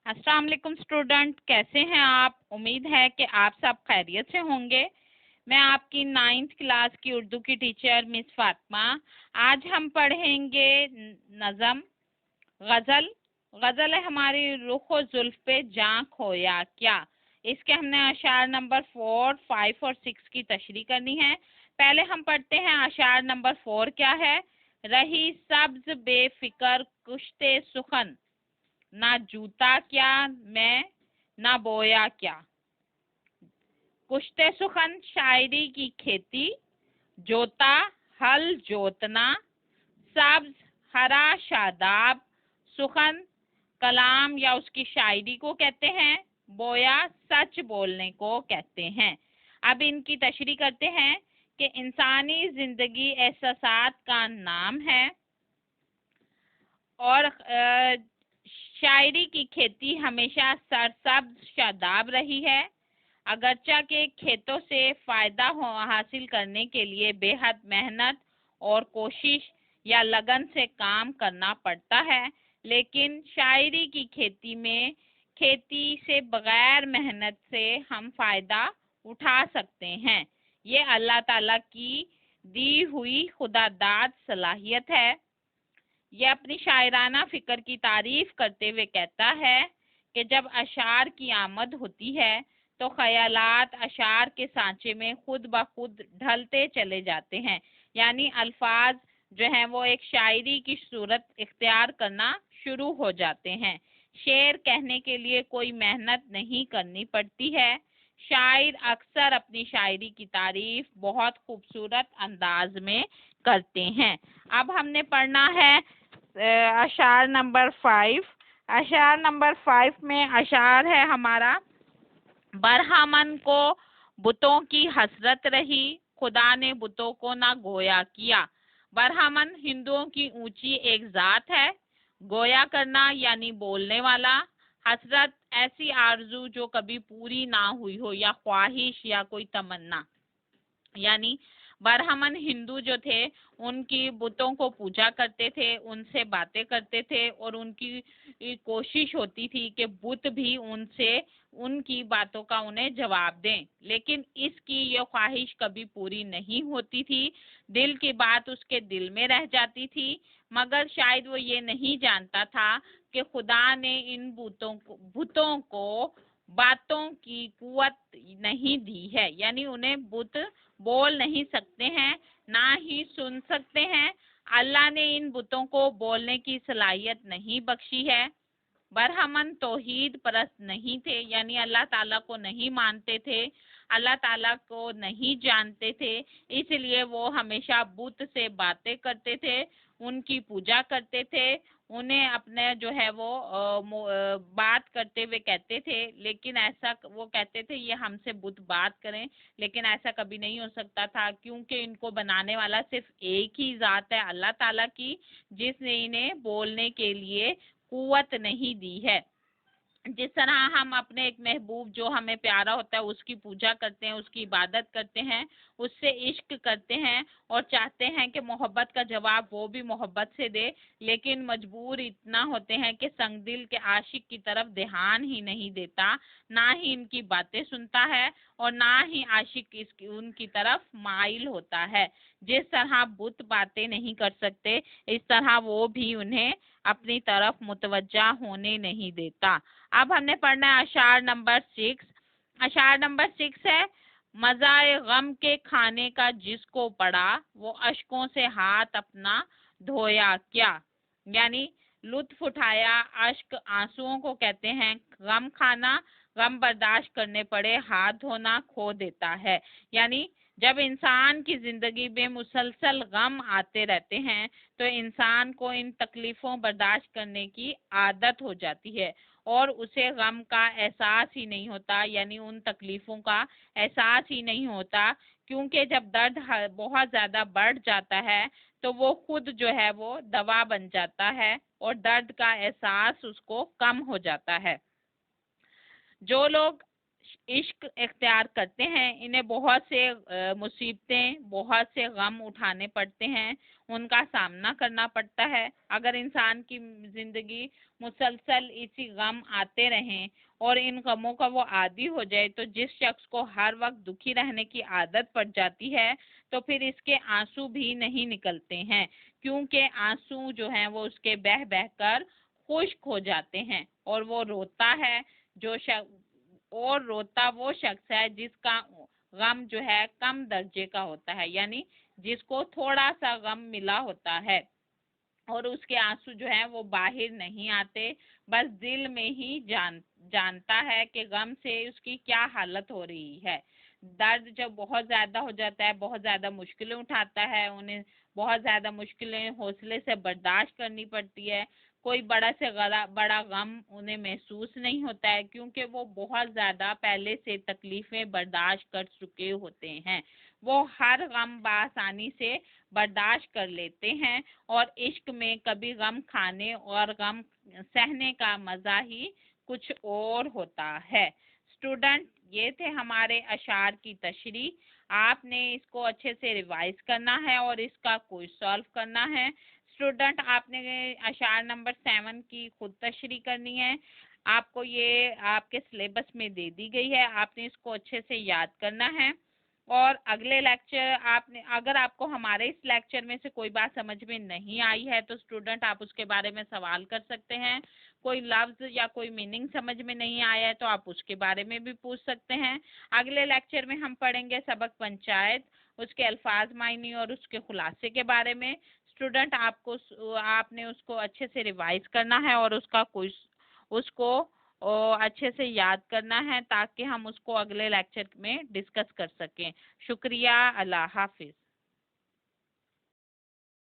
السلام علیکم اسٹوڈنٹ، کیسے ہیں آپ؟ امید ہے کہ آپ سب خیریت سے ہوں گے۔ میں آپ کی 9th کلاس کی اردو کی ٹیچر مس فاطمہ۔ آج ہم پڑھیں گے نظم غزل۔ غزل ہے ہماری رخ و زلف پہ جاں کھویا کیا۔ اس کے ہم نے اشعار نمبر 4، 5 اور 6 کی تشریح کرنی ہے۔ پہلے ہم پڑھتے ہیں اشعار نمبر 4 کیا ہے۔ رہی سبز بے فکر کشتے سخن، نہ جوتا کیا میں نہ بویا کیا۔ کشتے سخن شاعری کی کھیتی، جوتا ہل جوتنا، سبز ہرا شاداب، سخن کلام یا اس کی شاعری کو کہتے ہیں، بویا سچ بولنے کو کہتے ہیں۔ اب ان کی تشریح کرتے ہیں کہ انسانی زندگی احساسات کا نام ہے اور شاعری کی کھیتی ہمیشہ سرسبز شاداب رہی ہے، اگرچہ کہ کھیتوں سے فائدہ حاصل کرنے کے لیے بے حد محنت اور کوشش یا لگن سے کام کرنا پڑتا ہے، لیکن شاعری کی کھیتی میں کھیتی سے بغیر محنت سے ہم فائدہ اٹھا سکتے ہیں۔ یہ اللہ تعالیٰ کی دی ہوئی خدا داد صلاحیت ہے۔ یہ اپنی شاعرانہ فکر کی تعریف کرتے ہوئے کہتا ہے کہ جب اشعار کی آمد ہوتی ہے تو خیالات اشعار کے سانچے میں خود بخود ڈھلتے چلے جاتے ہیں، یعنی الفاظ جو ہیں وہ ایک شاعری کی صورت اختیار کرنا شروع ہو جاتے ہیں۔ شعر کہنے کے لیے کوئی محنت نہیں کرنی پڑتی ہے۔ شاعر اکثر اپنی شاعری کی تعریف بہت خوبصورت انداز میں کرتے ہیں۔ اب ہم نے پڑھنا ہے اشعار نمبر 5۔ اشعار نمبر 5 میں اشعار ہے ہمارا، برہمن کو بتوں کی حسرت رہی، خدا نے بتوں کو نہ گویا کیا۔ برہمن ہندوؤں کی اونچی ایک ذات ہے۔ گویا کرنا یعنی بولنے والا، حسرت ایسی آرزو جو کبھی پوری نہ ہوئی ہو یا خواہش یا کوئی تمنا، یعنی برہمن ہندو جو تھے ان کی بتوں کو پوجا کرتے تھے، ان سے باتیں کرتے تھے اور ان کی کوشش ہوتی تھی کہ بت بھی ان سے ان کی باتوں کا انہیں جواب دیں، لیکن اس کی یہ خواہش کبھی پوری نہیں ہوتی تھی۔ دل کی بات اس کے دل میں رہ جاتی تھی، مگر شاید وہ یہ نہیں جانتا تھا کہ خدا نے ان بتوں کو باتوں کی قوت نہیں دی ہے، یعنی انہیں بت بول نہیں سکتے ہیں نہ ہی سن سکتے ہیں۔ اللہ نے ان بتوں کو بولنے کی صلاحیت نہیں بخشی ہے۔ برہمن توحید پرست نہیں تھے، یعنی اللہ تعالیٰ کو نہیں مانتے تھے، اللہ تعالیٰ کو نہیں جانتے تھے، اس لیے وہ ہمیشہ بت سے باتیں کرتے تھے، ان کی پوجا کرتے تھے، انہیں اپنے جو ہے وہ بات کرتے ہوئے کہتے تھے، لیکن ایسا وہ کہتے تھے یہ ہم سے بت بات کریں، لیکن ایسا کبھی نہیں ہو سکتا تھا، کیونکہ ان کو بنانے والا صرف ایک ہی ذات ہے، اللہ تعالیٰ کی، جس نے انہیں بولنے کے لیے قوت نہیں دی ہے۔ جس طرح ہم اپنے ایک محبوب جو ہمیں پیارا ہوتا ہے اس کی پوجا کرتے ہیں، اس کی عبادت کرتے ہیں، اس سے عشق کرتے ہیں اور چاہتے ہیں کہ محبت کا جواب وہ بھی محبت سے دے، لیکن مجبور اتنا ہوتے ہیں کہ سنگ دل کے عاشق کی طرف دھیان ہی نہیں دیتا، نہ ہی ان کی باتیں سنتا ہے اور نہ ہی عاشق ان کی طرف مائل ہوتا ہے۔ جس طرح بت باتیں نہیں کر سکتے، اس طرح وہ بھی انہیں اپنی طرف متوجہ ہونے نہیں دیتا۔ اب ہم نے پڑھنا ہے اشعار نمبر 6۔ اشعار نمبر 6 ہے، مزہ غم کے کھانے کا جس کو پڑا، وہ اشکوں سے ہاتھ اپنا دھویا کیا، یعنی لطف اٹھایا، اشک آنسوؤں کو کہتے ہیں، غم کھانا، غم برداشت کرنے پڑے، ہاتھ دھونا کھو دیتا ہے، یعنی جب انسان کی زندگی میں مسلسل غم آتے رہتے ہیں تو انسان کو ان تکلیفوں برداشت کرنے کی عادت ہو جاتی ہے اور اسے غم کا احساس ہی نہیں ہوتا، یعنی ان تکلیفوں کا احساس ہی نہیں ہوتا، کیونکہ جب درد بہت زیادہ بڑھ جاتا ہے تو وہ خود جو ہے وہ دوا بن جاتا ہے اور درد کا احساس اس کو کم ہو جاتا ہے۔ جو لوگ عشق اختیار کرتے ہیں انہیں بہت سے مصیبتیں، بہت سے غم اٹھانے پڑتے ہیں، ان کا سامنا کرنا پڑتا ہے۔ اگر انسان کی زندگی مسلسل اسی غم آتے رہیں اور ان غموں کا وہ عادی ہو جائے، تو جس شخص کو ہر وقت دکھی رہنے کی عادت پڑ جاتی ہے تو پھر اس کے آنسو بھی نہیں نکلتے ہیں، کیونکہ آنسو جو ہیں وہ اس کے بہہ بہہ کر خشک ہو جاتے ہیں، اور وہ روتا ہے جو اور روتا وہ شخص ہے جس کا غم جو ہے کم درجے کا ہوتا ہے، یعنی جس کو تھوڑا سا غم ملا ہوتا ہے اور اس کے آنسو جو ہیں وہ باہر نہیں آتے، بس دل میں ہی جانتا ہے کہ غم سے اس کی کیا حالت ہو رہی ہے۔ درد جب بہت زیادہ ہو جاتا ہے، بہت زیادہ مشکلیں اٹھاتا ہے، انہیں بہت زیادہ مشکلیں حوصلے سے برداشت کرنی پڑتی ہے، کوئی بڑا غم انہیں محسوس نہیں ہوتا ہے، کیونکہ وہ بہت زیادہ پہلے سے تکلیفیں برداشت کر چکے ہوتے ہیں، وہ ہر غم بآسانی سے برداشت کر لیتے ہیں، اور عشق میں کبھی غم کھانے اور غم سہنے کا مزہ ہی کچھ اور ہوتا ہے۔ اسٹوڈنٹ، یہ تھے ہمارے اشعار کی تشریح۔ آپ نے اس کو اچھے سے ریوائز کرنا ہے اور اس کا کوئی سالو کرنا ہے۔ اسٹوڈنٹ، آپ نے اشعار نمبر 7 کی خود تشریح کرنی ہے۔ آپ کو یہ آپ کے سلیبس میں دے دی گئی ہے، آپ نے اس کو اچھے سے یاد کرنا ہے، اور اگلے لیکچر اگر آپ کو ہمارے اس لیکچر میں سے کوئی بات سمجھ میں نہیں آئی ہے تو اسٹوڈنٹ آپ اس کے بارے میں سوال کر سکتے ہیں، کوئی لفظ یا کوئی میننگ سمجھ میں نہیں آیا ہے تو آپ اس کے بارے میں بھی پوچھ سکتے ہیں۔ اگلے لیکچر میں ہم پڑھیں گے سبق پنچایت، اس کے الفاظ معنی اور اس کے خلاصے کے بارے میں۔ اسٹوڈنٹ، آپ نے اس کو اچھے سے ریوائز کرنا ہے اور اس کو اچھے سے یاد کرنا ہے، تاکہ ہم اس کو اگلے لیکچر میں ڈسکس کر سکیں۔ شکریہ، اللہ حافظ۔